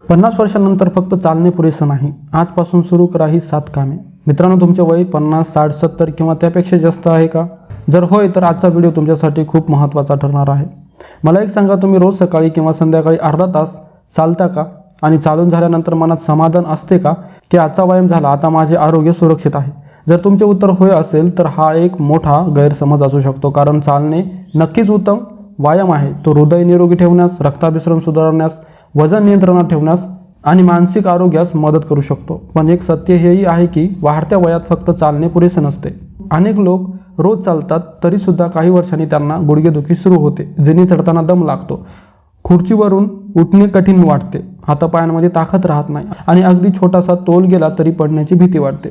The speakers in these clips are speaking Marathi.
50 वर्षांनंतर फक्त चालणे पुरेसं नाही, आजपासून सुरू करा ही 7 कामे। मित्रांनो, तुमचे वय 50, 60, 70 किंवा त्यापेक्षा जास्त आहे का? जर होय तर आजचा व्हिडिओ तुमच्यासाठी खूप महत्त्वाचा ठरणार आहे। मला एक सांगा, तुम्ही रोज सकाळी किंवा संध्याकाळी अर्धा तास चालता का? आणि चालून झाल्यानंतर मनात समाधान असते का की आजचा व्यायाम झाला, आता माझे आरोग्य सुरक्षित आहे? जर तुमचे उत्तर होय असेल तर हा एक मोठा गैरसमज असू शकतो, कारण चालणे नक्कीच उत्तम व्यायाम आहे। तो हृदय निरोगी ठेवण्यास, रक्ताभिसरण सुधारण्यास, वजन नियंत्रणात ठेवण्यास आणि मानसिक आरोग्यास मदत करू शकतो। पण एक सत्य हेही आहे की वाढत्या वयात फक्त चालणे पुरेसे नसते। अनेक लोक रोज चालतात तरी सुद्धा काही वर्षांनी त्यांना गुडघेदुखी सुरू होते, जिने चढताना दम लागतो, खुर्चीवरून उठणे कठीण वाटते, हातापायांमध्ये ताकद राहत नाही आणि अगदी छोटासा तोल गेला तरी पडण्याची भीती वाटते।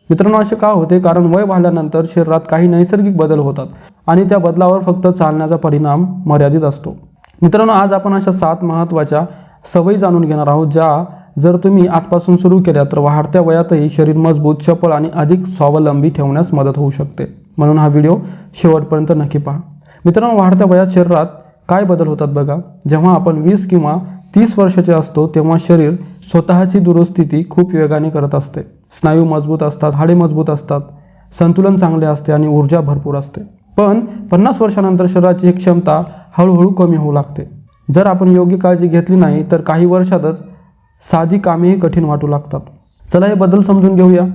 मित्रांनो, असे का होते? कारण वय वाढल्यानंतर शरीरात काही नैसर्गिक बदल होतात आणि त्या बदलावर फक्त चालण्याचा परिणाम मर्यादित असतो। मित्रांनो, आज आपण अशा 7 महत्त्वाच्या सवयी जाणून घेणार आहोत, ज्या जर तुम्ही आजपासून सुरू केल्या तर वाढत्या वयातही शरीर मजबूत, चपळ आणि अधिक स्वावलंबी ठेवण्यास मदत होऊ शकते। म्हणून हा व्हिडिओ शेवटपर्यंत नक्की पहा। मित्रांनो, वाढत्या वयात शरीरात काय बदल होतात बघा। जेव्हा आपण 20 किंवा 30 वर्षाचे असतो तेव्हा शरीर स्वतःची दुरुस्ती खूप वेगाने करत असते। स्नायू मजबूत असतात, हाडे मजबूत असतात, संतुलन चांगले असते आणि ऊर्जा भरपूर असते। पण 50 वर्षानंतर शरीराची ही क्षमता हळूहळू कमी होऊ लागते। जर आपण योग्य काळजी घेतली नाही तर काही वर्षातच साधी कामेही कठीण वाटू लागतात। चला हे बदल समजून घेऊया।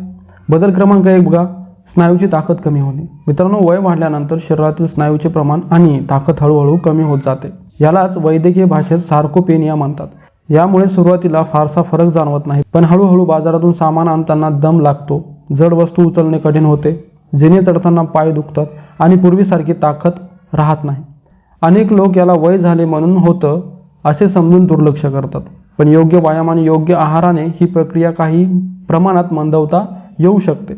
बदल क्रमांक 1 बघा, स्नायूची ताकद कमी होणे। मित्रांनो, वय वाढल्यानंतर शरीरातील स्नायूचे प्रमाण आणि ताकद हळूहळू कमी होत जाते। यालाच वैद्यकीय भाषेत सार्कोपेनिया म्हणतात। यामुळे सुरुवातीला फारसा फरक जाणवत नाही, पण हळूहळू बाजारातून सामान आणताना दम लागतो, जड वस्तू उचलणे कठीण होते, जिने चढताना पाय दुखतात आणि पूर्वीसारखी ताकद राहत नाही। अनेक लोक याला वय झाले म्हणून होतं असे समजून दुर्लक्ष करतात, पण योग्य व्यायाम आणि योग्य आहाराने ही प्रक्रिया काही प्रमाणात मंदवता येऊ शकते।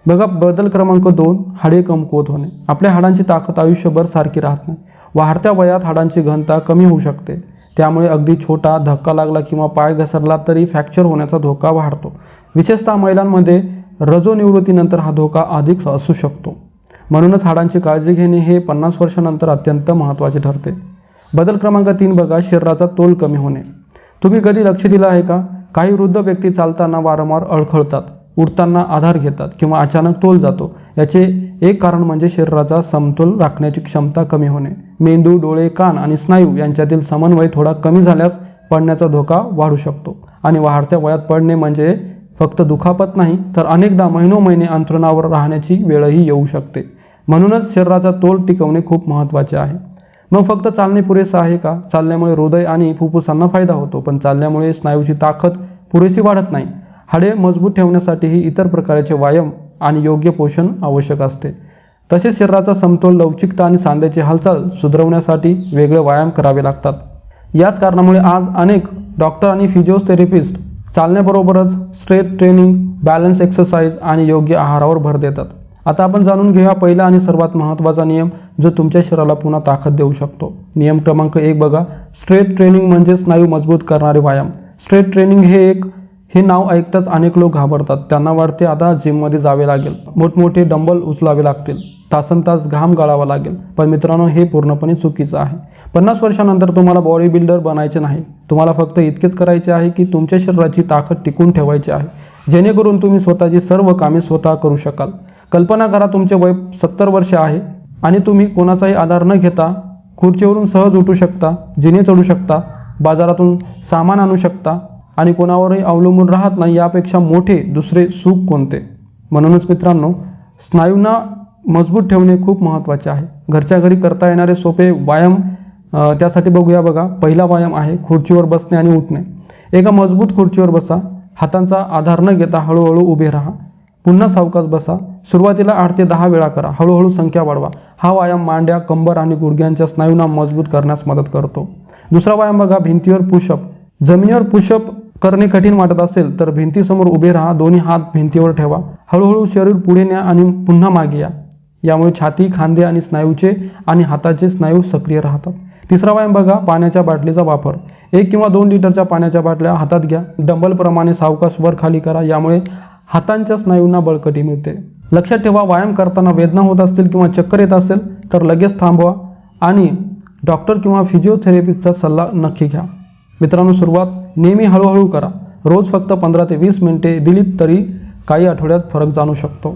बघा, बदल क्रमांक 2, हाडे कमकुवत होणे। आपल्या हाडांची ताकद आयुष्यभर सारखी राहत नाही। वाढत्या वयात हाडांची घनता कमी होऊ शकते, त्यामुळे अगदी छोटा धक्का लागला किंवा पाय घसरला तरी फ्रॅक्चर होण्याचा धोका वाढतो। विशेषतः महिलांमध्ये रजोनिवृत्तीनंतर हा धोका अधिक असू शकतो। म्हणूनच हाडांची काळजी घेणे हे 50 वर्षानंतर अत्यंत महत्त्वाचे ठरते। बदल क्रमांक 3 बघा, शरीराचा तोल कमी होणे। तुम्ही कधी लक्ष दिलं आहे का? काही वृद्ध व्यक्ती चालताना वारंवार अडखळतात, उठताना आधार घेतात किंवा अचानक तोल जातो। याचे एक कारण म्हणजे शरीराचा समतोल राखण्याची क्षमता कमी होणे। मेंदू, डोळे, कान आणि स्नायू यांच्यातील समन्वय थोडा कमी झाल्यास पडण्याचा धोका वाढू शकतो। आणि वाढत्या वयात पडणे म्हणजे फक्त दुखापत नाही, तर अनेकदा महिनोमहिने अंथरुणावर राहण्याची वेळही येऊ शकते। म्हणूनच शरीराचा तोल टिकवणे खूप महत्त्वाचे आहे। मग फक्त चालणे पुरेसे आहे का? चालण्यामुळे हृदय आणि फुफ्फुसांना फायदा होतो, पण चालल्यामुळे स्नायूची ताकद पुरेशी वाढत नाही। हाडे मजबूत ठेवण्यासाठीही इतर प्रकारचे व्यायाम आणि योग्य पोषण आवश्यक असते। तसेच शरीराचा समतोल, लवचिकता आणि सांध्याची हालचाल सुधारवण्यासाठी वेगळे व्यायाम करावे लागतात। याच कारणामुळे आज अनेक डॉक्टर आणि फिजिओथेरपिस्ट चालण्याबरोबरच स्ट्रेच ट्रेनिंग, बॅलन्स एक्सरसाइज आणि योग्य आहारावर भर देतात। आता आपण जाणून घेऊया पहिला आणि सर्वात महत्त्वाचा नियम, जो तुमच्या शरीराला पुन्हा ताकद देऊ शकतो। नियम क्रमांक 1 बघा, स्ट्रेच ट्रेनिंग म्हणजे स्नायू मजबूत करणारे व्यायाम। स्ट्रेच ट्रेनिंग हे नाव ऐकताच अनेक लोक घाबरतात। त्यांना वाटते आता जिममध्ये जावे लागेल, मोठमोठे डंबल उचलावे लागतील, तासनतास घाम गाळावा लागेल। पण मित्रांनो, हे पूर्णपणे चुकीचं आहे। 50 वर्षानंतर तुम्हाला बॉडी बिल्डर बनायचे नाही। तुम्हाला फक्त इतकेच करायचे आहे की तुमच्या शरीराची ताकद टिकून ठेवायची आहे, जेणेकरून तुम्ही स्वतःची सर्व कामे स्वतः करू शकाल। कल्पना करा, तुमचे वय 70 वर्षे आहे आणि तुम्ही कोणाचाही आधार न घेता खुर्चीवरून सहज उठू शकता, जिने चढू शकता, बाजारातून सामान आणू शकता आणि कोणावरही अवलंबून राहत नाही। यापेक्षा मोठे दुसरे सुख कोणते? म्हणूनच मित्रांनो, स्नायूंना मजबूत ठेवणे खूप महत्त्वाचे आहे। घरच्या घरी करता येणारे सोपे व्यायाम त्यासाठी बघूया बघा। पहिला व्यायाम आहे खुर्चीवर बसणे आणि उठणे। एका मजबूत खुर्चीवर बसा, हातांचा आधार न घेता हळूहळू उभे राहा, पुन्हा सावकाश बसा। सुरुवातीला 8 ते 10 वेळा करा, हळूहळू संख्या वाढवा। हा व्यायाम मांड्या, कंबर आणि गुडघ्यांच्या स्नायूंना मजबूत करण्यास मदत करतो। दुसरा व्यायाम बघा, भिंतीवर पुशअप। जमिनीवर पुशअप करणे कठीण वाटत असेल तर भिंतीसमोर उभे राहा, दोन्ही हात भिंतीवर ठेवा, हळूहळू शरीर पुढे न्या आणि पुन्हा मागे या। यामुळे छाती, खांदे आणि स्नायूचे आणि हाताचे स्नायू सक्रिय राहतात। तिसरा व्यायाम बघा, पाण्याच्या बाटलीचा वापर। 1 किंवा 2 लिटरच्या पाण्याच्या बाटल्या हातात घ्या, डंबलप्रमाणे सावकाश वर खाली करा। यामुळे हातांच्या स्नायूंना बळकटी मिळते। लक्षात ठेवा, व्यायाम करताना वेदना होत असतील किंवा चक्कर येत असेल तर लगेच थांबवा आणि डॉक्टर किंवा फिजिओथेरपिस्टचा सल्ला नक्की घ्या। मित्रांनो, सुरुवात नेहमी हळूहळू करा. रोज फक्त 15 ते 20 मिनिटे दिलीत तरी काही आठवड्यात फरक जाणू शकतो.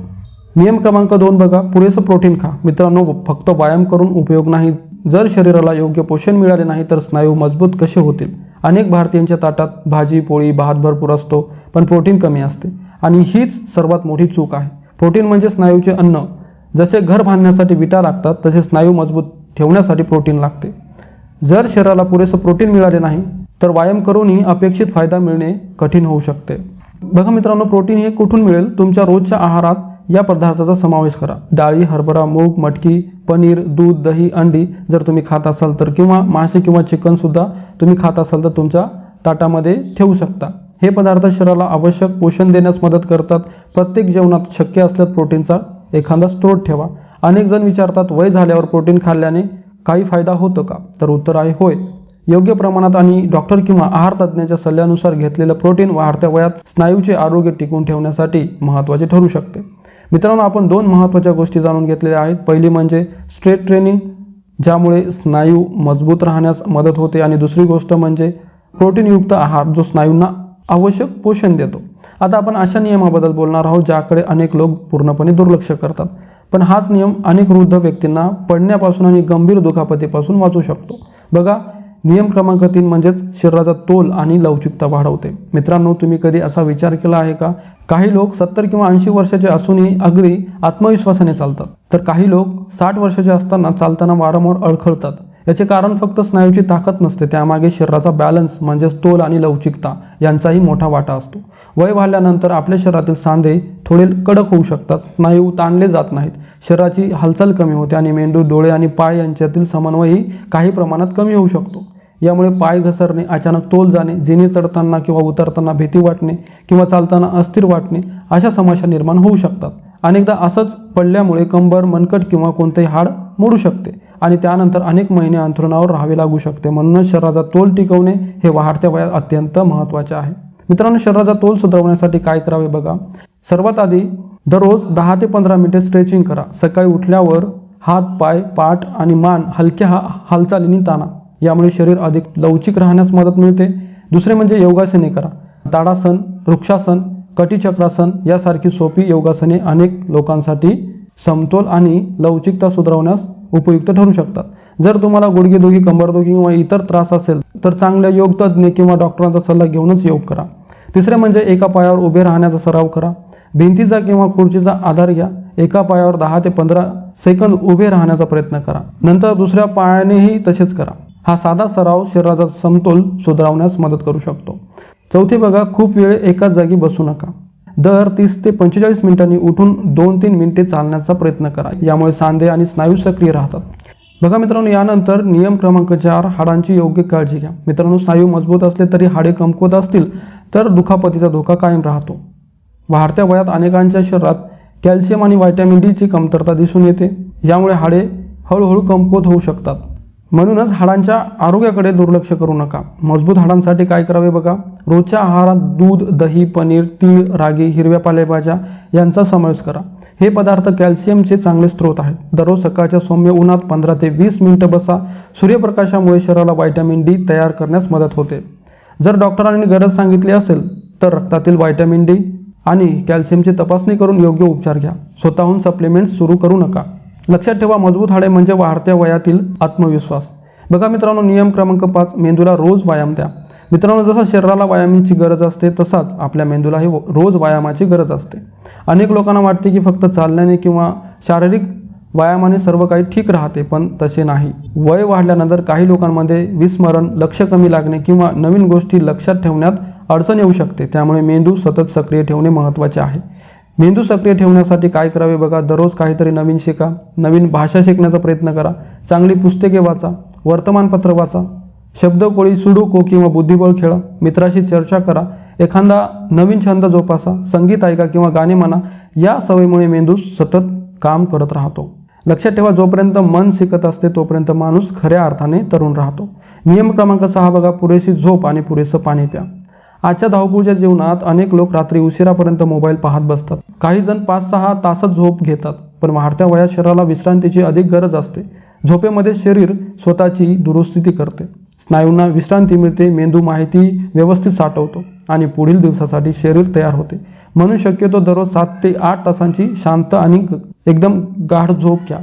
नियम क्रमांक 2 बघा, पुरेसं प्रोटीन खा. मित्रांनो, फक्त व्यायाम करून उपयोग नाही. जर शरीराला योग्य पोषण मिळाले नाही तर स्नायू मजबूत कसे होतील? अनेक भारतीयांच्या ताटात भाजी पोळी भात भरपूर असतो, पण प्रोटीन कमी असते आणि हीच सर्वात मोठी चूक आहे. प्रोटीन म्हणजे स्नायूचे अन्न. जसे घर बांधण्यासाठी विटा लागतात तसे स्नायू मजबूत ठेवण्यासाठी प्रोटीन लागते. जर शरीराला पुरेसं प्रोटीन मिळाले नाही तर व्यायाम करूनही अपेक्षित फायदा मिळणे कठीण होऊ शकते. बघा मित्रांनो, प्रोटीन हे कुठून मिळेल? तुमच्या रोजच्या आहारात या पदार्थाचा समावेश करा. डाळी, हरभरा, मूग, मटकी, पनीर, दूध, दही, अंडी जर तुम्ही खात असाल तर, किंवा मासे किंवा चिकन सुद्धा तुम्ही खात असाल तर तुमच्या ताटामध्ये ठेवू शकता. हे पदार्थ शरीराला आवश्यक पोषण देण्यास मदत करतात. प्रत्येक जेवणात शक्य असल्यास प्रोटीनचा एखादा स्त्रोत ठेवा. अनेक जण विचारतात, वय झाल्यावर प्रोटीन खाल्ल्याने काही फायदा होतो का? तर उत्तर आहे होय. योग्य प्रमाणात आणि डॉक्टर किंवा आहार तज्ज्ञाच्या सल्ल्यानुसार घेतलेलं प्रोटीन वाढत्या वयात स्नायूचे आरोग्य टिकवून ठेवण्यासाठी महत्त्वाचे ठरू शकते. मित्रांनो, आपण 2 महत्त्वाच्या गोष्टी जाणून घेतलेल्या आहेत. पहिली म्हणजे स्ट्रेट ट्रेनिंग, ज्यामुळे स्नायू मजबूत राहण्यास मदत होते, आणि दुसरी गोष्ट म्हणजे प्रोटीनयुक्त आहार, जो स्नायूंना आवश्यक पोषण देतो. आता आपण अशा नियमाबद्दल बोलणार आहोत ज्याकडे अनेक लोक पूर्णपणे दुर्लक्ष करतात, पण हाच नियम अनेक वृद्ध व्यक्तींना पडण्यापासून आणि गंभीर दुखापतीपासून वाचवू शकतो. बघा, नियम क्रमांक 3 म्हणजेच शरीराचा तोल आणि लवचिकता वाढवते. मित्रांनो, तुम्ही कधी असा विचार केला आहे का? काही लोक 70 किंवा 80 वर्षाचे असूनही अगदी आत्मविश्वासाने चालतात, तर काही लोक 60 वर्षाचे असताना चालताना वारंवार अडखळतात. याचे कारण फक्त स्नायूची ताकद नसते, त्यामागे शरीराचा बॅलन्स म्हणजेच तोल आणि लवचिकता यांचाही मोठा वाटा असतो. वय वाढल्यानंतर आपल्या शरीरातील सांधे थोडे कडक होऊ शकतात, स्नायू ताणले जात नाहीत, शरीराची हालचाल कमी होते आणि मेंदू, डोळे आणि पाय यांच्यातील समन्वयही काही प्रमाणात कमी होऊ शकतो. यामुळे पाय घसरणे, अचानक तोल जाणे, जिने चढताना किंवा उतरताना भीती वाटणे किंवा चालताना अस्थिर वाटणे अशा समस्या निर्माण होऊ शकतात. अनेकदा असंच पडल्यामुळे कंबर, मनकट किंवा कोणतेही हाड मोडू शकते आणि त्यानंतर अनेक महिने अंथरुणावर राहावे लागू शकते. म्हणूनच शरीराचा तोल टिकवणे हे वाढत्या वयात अत्यंत महत्त्वाचे आहे. मित्रांनो, शरीराचा तोल सुधारण्यासाठी काय करावे बघा. सर्वात आधी दररोज 10 ते 15 मिनिटे स्ट्रेचिंग करा. सकाळी उठल्यावर हात, पाय, पाठ आणि मान हलक्या हालचालींनी ताणा. यामुळे शरीर अधिक लवचिक राहण्यास मदत मिळते. दुसरे म्हणजे योगासने करा. ताडासन, वृक्षासन, कटिचक्रासन यासारखी सोपी योगासने अनेक लोकांसाठी समतोल आणि लवचिकता सुधारवण्यास उपयुक्त ठरू शकतात. जर तुम्हाला गुडघेदुखी, कंबरदुखी किंवा इतर त्रास असेल तर चांगल्या योग तज्ज्ञ किंवा डॉक्टरांचा सल्ला घेऊनच योग करा. तिसरे म्हणजे एका पायावर उभे राहण्याचा सराव करा. भिंतीचा किंवा खुर्चीचा आधार घ्या. एका पायावर 10 ते 15 सेकंद उभे राहण्याचा प्रयत्न करा. नंतर दुसऱ्या पायानेही तसेच करा. हा साधा सराव शरीराचा समतोल सुधारवण्यास मदत करू शकतो. चौथे बघा, खूप वेळ एकाच जागी बसू नका. दर 30 ते 45 मिनिटांनी उठून 2-3 मिनिटे चालण्याचा प्रयत्न करा. यामुळे सांधे आणि स्नायू सक्रिय राहतात. बघा मित्रांनो, यानंतर नियम क्रमांक 4, हाडांची योग्य काळजी घ्या. मित्रांनो, स्नायू मजबूत असले तरी हाडे कमकुवत असतील तर दुखापतीचा धोका कायम राहतो. वाढत्या वयात अनेकांच्या शरीरात कॅल्शियम आणि व्हिटॅमिन डी ची कमतरता दिसून येते. यामुळे हाडे हळूहळू कमकुवत होऊ शकतात. म्हणूनच हाडांच्या आरोग्याकडे दुर्लक्ष करू नका. मजबूत हाडांसाठी काय करावे बघा. रोजच्या आहारात दूध, दही, पनीर, तीळ, रागी, हिरव्या पालेभाज्या यांचा समावेश करा. हे पदार्थ कॅल्शियमचे चांगले स्रोत आहेत. दररोज सकाळच्या सौम्य उन्हात 15 ते 20 मिनिटं बसा. सूर्यप्रकाशामुळे शरीराला व्हिटॅमिन डी तयार करण्यास मदत होते. जर डॉक्टरांनी गरज सांगितली असेल तर रक्तातील व्हिटॅमिन डी आणि कॅल्शियमची तपासणी करून योग्य उपचार घ्या. स्वतःहून सप्लिमेंट सुरू करू नका. लक्षात ठेवा, मजबूत हाडे म्हणजे वाढत्या वयातील आत्मविश्वास. बघा मित्रांनो, नियम क्रमांक 5, मेंदूला रोज व्यायाम द्या. मित्रांनो, जसं शरीराला व्यायामाची गरज असते तसाच आपल्या मेंदूलाही रोज व्यायामाची गरज असते. अनेक लोकांना वाटते की फक्त चालण्याने किंवा शारीरिक व्यायामाने सर्व काही ठीक राहते, पण तसे नाही. वय वाढल्यानंतर काही लोकांमध्ये विस्मरण, लक्ष कमी लागणे किंवा नवीन गोष्टी लक्षात ठेवण्यात अडचण येऊ शकते. त्यामुळे मेंदू सतत सक्रिय ठेवणे महत्त्वाचे आहे. मेंदू सक्रिय ठेवण्यासाठी काय करावे बघा. दररोज काहीतरी नवीन शिका. नवीन भाषा शिकण्याचा प्रयत्न करा. चांगली पुस्तके वाचा. वर्तमानपत्र वाचा. शब्दकोळी, सुडोको किंवा बुद्धिबळ खेळा. मित्राशी चर्चा करा. एखादा नवीन छंद जोपासा. संगीत ऐका किंवा गाणे म्हणा. या सवयीमुळे मेंदू सतत काम करत राहतो. लक्षात ठेवा, जोपर्यंत मन शिकत असते तोपर्यंत माणूस खऱ्या अर्थाने तरुण राहतो. नियम क्रमांक 6 बघा. पुरेशी झोप आणि पुरेसं पाणी प्या. आजच्या धावपळीच्या जीवनात अनेक लोक रात्री उशिरापर्यंत मोबाईल पाहत बसतात. काही जण 5-6 तासच झोप घेतात, पण वाढत्या वयात शरीराला विश्रांतीची अधिक गरज असते. झोपेमध्ये शरीर स्वतःची दुरुस्ती करते स्नायूंना विश्रांती मिळते, मेंदू माहिती व्यवस्थित साठवतो आणि पुढील दिवसासाठी शरीर तयार होते. म्हणून शक्यतो दररोज 7 ते 8 तासांची शांत आणि एकदम गाढ झोप घ्या.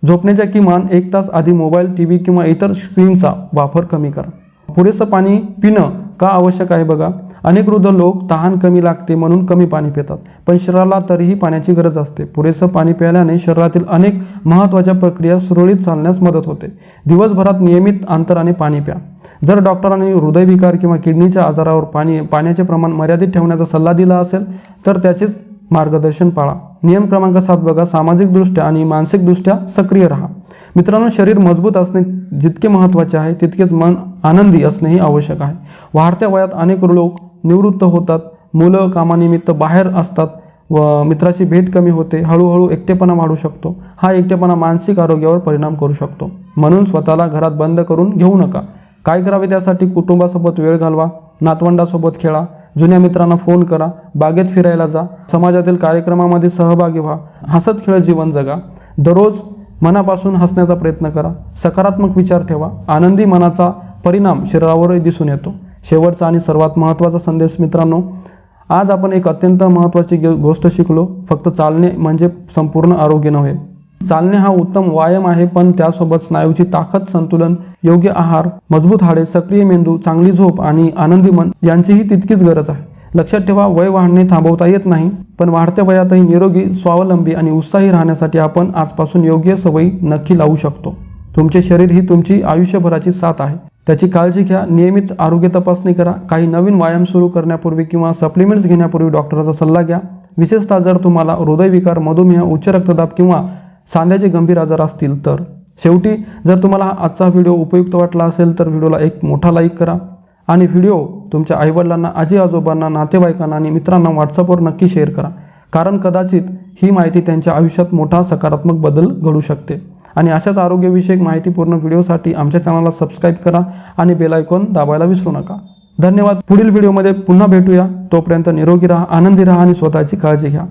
झोपण्याच्या किमान 1 तास आधी मोबाईल, टीव्ही किंवा इतर स्क्रीनचा वापर कमी करा. पुरेसं पाणी पिणं का आवश्यक आहे बघा. अनेक वृद्ध लोक तहान कमी लागते म्हणून कमी पाणी पितात, पण शरीराला तरीही पाण्याची गरज असते. पुरेसं पाणी प्यायल्याने शरीरातील अनेक महत्त्वाच्या प्रक्रिया सुरळीत चालण्यास मदत होते. दिवसभरात नियमित अंतराने पाणी प्या. जर डॉक्टरांनी हृदयविकार किंवा किडनीच्या आजारावर पाण्याचे प्रमाण मर्यादित ठेवण्याचा सल्ला दिला असेल तर त्याचेच मार्गदर्शन पाळा. नियम क्रमांक 7 बघा. सामाजिकदृष्ट्या आणि मानसिकदृष्ट्या सक्रिय राहा. मित्रांनो, शरीर मजबूत असणे जितके महत्त्वाचे आहे तितकेच मन आनंदी असणेही आवश्यक आहे. वाढत्या वयात अनेक लोक निवृत्त होतात, मुलं कामानिमित्त बाहेर असतात व मित्राची भेट कमी होते. हळूहळू एकटेपणा वाढू शकतो. हा एकटेपणा मानसिक आरोग्यावर परिणाम करू शकतो. म्हणून स्वतःला घरात बंद करून घेऊ नका. काय करावे त्यासाठी? कुटुंबासोबत वेळ घालवा, नातवंडासोबत खेळा, जुन्या मित्रांना फोन करा, बागेत फिरायला जा, समाजातील कार्यक्रमामध्ये सहभागी व्हा, हसत खेळत जीवन जगा. दररोज मनापासून हसण्याचा प्रयत्न करा, सकारात्मक विचार ठेवा. आनंदी मनाचा परिणाम शरीरावरही दिसून येतो. शेवटचा आणि सर्वात महत्त्वाचा संदेश मित्रांनो, आज आपण एक अत्यंत महत्त्वाची गोष्ट शिकलो. फक्त चालणे म्हणजे संपूर्ण आरोग्य नव्हे. चालणे हा उत्तम व्यायाम आहे, पण त्यासोबत स्नायूची ताकद, संतुलन, योग्य आहार, मजबूत हाडे, सक्रिय मेंदू, चांगली झोप आणि आनंदी मन यांचीही तितकीच गरज आहे. लक्षात ठेवा, वय वाढणे थांबवता येत नाही, पण वाढत्या वयातही निरोगी, स्वावलंबी आणि उत्साही राहण्यासाठी आपण आजपासून योग्य सवयी नक्की लावू शकतो. तुमचे शरीर ही तुमची आयुष्यभराची साथ आहे. त्याची काळजी घ्या. नियमित आरोग्य तपासणी करा. काही नवीन व्यायाम सुरू करण्यापूर्वी किंवा सप्लिमेंट्स घेण्यापूर्वी डॉक्टराचा सल्ला घ्या. विशेषतः जर तुम्हाला हृदयविकार, मधुमेह, उच्च रक्तदाब किंवा सांध्याचे गंभीर आजार असतील तर. शेवटी जर तुम्हाला आजचा व्हिडिओ उपयुक्त वाटला असेल तर व्हिडिओला एक मोठा लाईक करा आणि व्हिडिओ तुमच्या आईवडिलांना, आजी आजोबांना, नातेवाईकांना आणि मित्रांना व्हॉट्सअपवर नक्की शेअर करा. कारण कदाचित ही माहिती त्यांच्या आयुष्यात मोठा सकारात्मक बदल घडू शकते. आणि अशाच आरोग्यविषयक माहितीपूर्ण व्हिडिओसाठी आमच्या चॅनलला सबस्क्राईब करा आणि बेल आयकॉन दाबायला विसरू नका. धन्यवाद. पुढील व्हिडिओमध्ये पुन्हा भेटूया. तोपर्यंत निरोगी राहा, आनंदी राहा आणि स्वतःची काळजी घ्या.